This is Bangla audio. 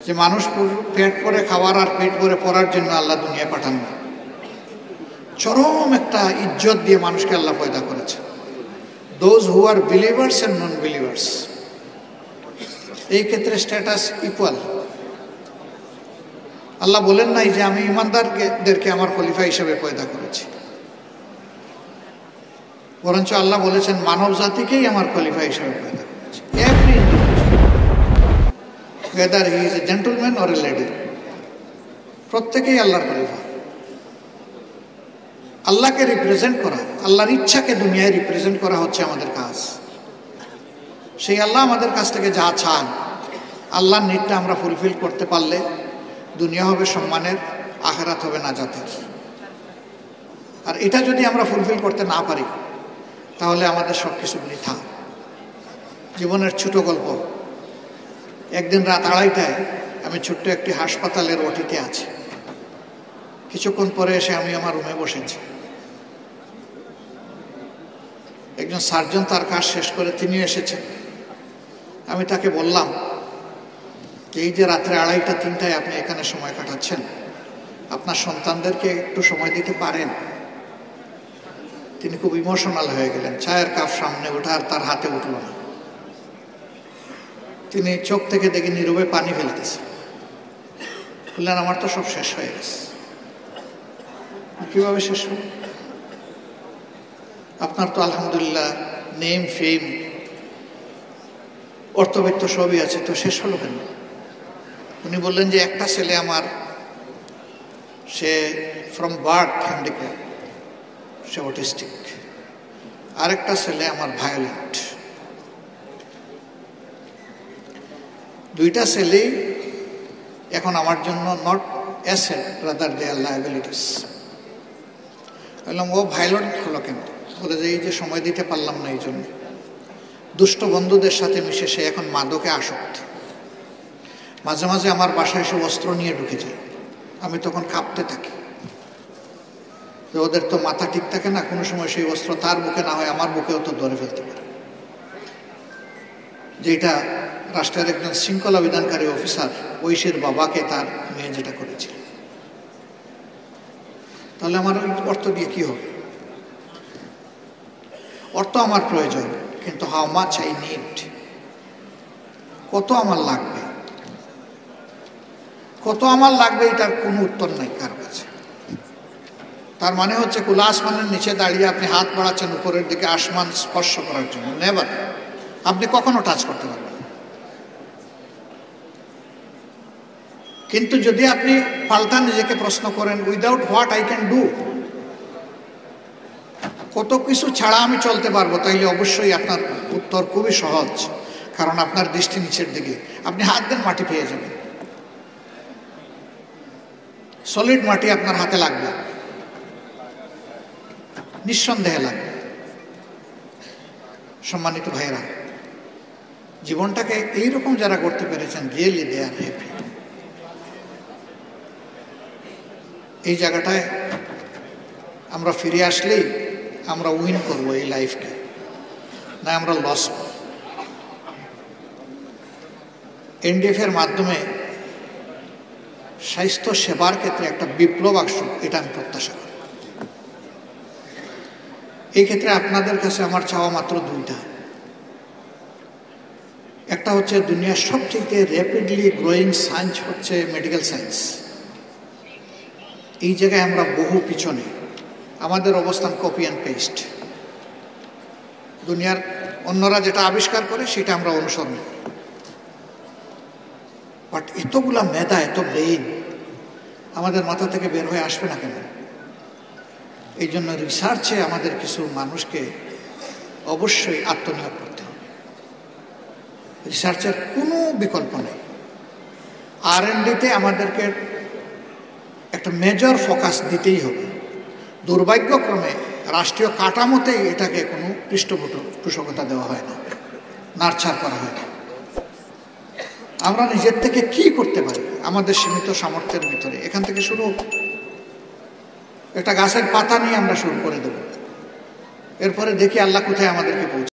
যে মানুষ পেট ভরে খাওয়ার আর পেট ভরে পড়ার জন্য আল্লাহ দুনিয়ায় পাঠান না। চরম একটা ইজ্জত দিয়ে মানুষকে আল্লাহ পয়দা করেছে। Those who are believers and non believers, এই ক্ষেত্রে স্ট্যাটাস ইকুয়াল। আল্লাহ বলেন নাই যে আমি ইমানদারদেরকে আমার খলিফা হিসেবে পয়দা করেছি, বরঞ্চ আল্লাহ বলেছেন মানব জাতিকেই আমার খলিফা হিসেবে পয়দা করেছি। Every whether he is a gentleman or a lady, প্রত্যেকেই আল্লাহর খলিফা। আল্লাহকে রিপ্রেজেন্ট করা, আল্লাহর ইচ্ছাকে দুনিয়ায় রিপ্রেজেন্ট করা হচ্ছে আমাদের কাজ। সেই আল্লাহ আমাদের কাছ থেকে যা চান, আল্লাহর নিডটা আমরা ফুলফিল করতে পারলে দুনিয়া হবে সম্মানের, আখিরাত হবে নাজাতের। আর এটা যদি আমরা ফুলফিল করতে না পারি তাহলে আমাদের সব কিছু বৃথা। জীবনের ছোট গল্প। একদিন রাত 2:30টায় আমি ছোট্ট একটি হাসপাতালের ওটিতে আছি। কিছুক্ষণ পরে এসে আমি আমার রুমে বসেছি। একজন সার্জন তার কাজ শেষ করে তিনি এসেছেন। আমি তাকে বললাম যে এই যে রাত্রে 2:30-3টায় আপনি এখানে সময় কাটাচ্ছেন, আপনার সন্তানদেরকে একটু সময় দিতে পারেন? তিনি খুব ইমোশনাল হয়ে গেলেন। চায়ের কাপ সামনে ওঠা আর তার হাতে উঠল না। তিনি চোখ থেকে দেখে নীরবে পানি ফেলতেছে। বললেন আমার তো সব শেষ হয়ে গেছে। কিভাবে শেষ হল? আপনার তো আলহামদুলিল্লাহ নেম ফেম অর্থবিত্ত সবই আছে, তো শেষ হলো কেন? উনি বললেন যে একটা ছেলে আমার, সে ফ্রম বার্থ হ্যান্ডিক্যাপ, সে অটিস্টিক। আরেকটা ছেলে আমার ভায়োলেন্ট। দুইটা ছেলেই এখন আমার জন্য not asset, rather they are liabilities. বললাম ও ভায়োলেন্ট হলো কেন? বলে যে এই যে সময় দিতে পারলাম না, এই জন্য। দুষ্ট বন্ধুদের সাথে মিশে সে এখন মাদকে আসক্ত। মাঝে মাঝে আমার বাসায় এসে অস্ত্র নিয়ে ঢুকে যায়। আমি তখন কাঁপতে থাকি যে ওদের তো মাথা ঠিক থাকে না, কোনো সময় সেই অস্ত্র তার বুকে না হয় আমার বুকেও তো ধরে ফেলতে পারে। যেটা রাষ্ট্রের একজন শৃঙ্খলা বিধানকারী অফিসার ঐশীর বাবাকে তার মেয়ে যেটা করেছিল। তাহলে আমার অর্থ দিয়ে কি হবে? অর্থ আমার প্রয়োজন, কিন্তু হাউ মাচ আই নিড, কত আমার লাগবে, কত আমার লাগবে এটার কোনো উত্তর নাই কার কাছে। তার মানে হচ্ছে খোলা আসমানের নিচে দাঁড়িয়ে আপনি হাত বাড়াচ্ছেন উপরের দিকে আসমান স্পর্শ করার জন্য, নেভার। আপনি কখনো টাচ করতে পারবেন। কিন্তু যদি আপনি পাল্টা নিজেকে প্রশ্ন করেন without what I can do, কত কিছু ছাড়া আমি চলতে পারবো, তাইলে অবশ্যই আপনার উত্তর খুবই সহজ। কারণ আপনার দৃষ্টি নিচের দিকে, আপনি হাত দেন মাটি পেয়ে যাবেন। সলিড মাটি আপনার হাতে লাগবে, নিঃসন্দেহে লাগবে। সম্মানিত ভাইয়েরা, জীবনটাকে এইরকম যারা করতে পেরেছেন, রিয়েলি দে আর হ্যাপি। এই জায়গাটায় আমরা ফিরে আসলেই আমরা উইন করব এই লাইফকে, না আমরা লস করব। এনডিএফ এর মাধ্যমে স্বাস্থ্য সেবার ক্ষেত্রে একটা বিপ্লব আসুক, এটা আমি প্রত্যাশা করি। এই ক্ষেত্রে আপনাদের কাছে আমার চাওয়া মাত্র দুইটা। একটা হচ্ছে দুনিয়ার সবচেয়ে র্যাপিডলি গ্রোয়িং সায়েন্স হচ্ছে মেডিকেল সায়েন্স। এই জায়গায় আমরা বহু পিছনে, আমাদের অবস্থান কপি অ্যান্ড পেস্ট। দুনিয়ার অন্যরা যেটা আবিষ্কার করে সেটা আমরা অনুসরণ করি। বাট এতগুলা মেধা, এত ব্রেইন আমাদের মাথা থেকে বের হয়ে আসবে না কেন? এই জন্য রিসার্চে আমাদের কিছু মানুষকে অবশ্যই আত্মনিয়োগ করতে হবে। রিসার্চের কোনো বিকল্প নেই। R&Dতে আমাদেরকে একটা মেজর ফোকাস দিতেই হবে। দুর্ভাগ্যক্রমে রাষ্ট্রীয় কাঠামোতেই এটাকে কোনো পৃষ্ঠপোষকতা দেওয়া হয় না, নার্চার করা হয় না। আমরা নিজের থেকে কি করতে পারি আমাদের সীমিত সামর্থ্যের ভিতরে, এখান থেকে শুরু। একটা গাছের পাতা নিয়ে আমরা শুরু করে দেব, এরপরে দেখি আল্লাহ কোথায় আমাদেরকে পৌঁছে।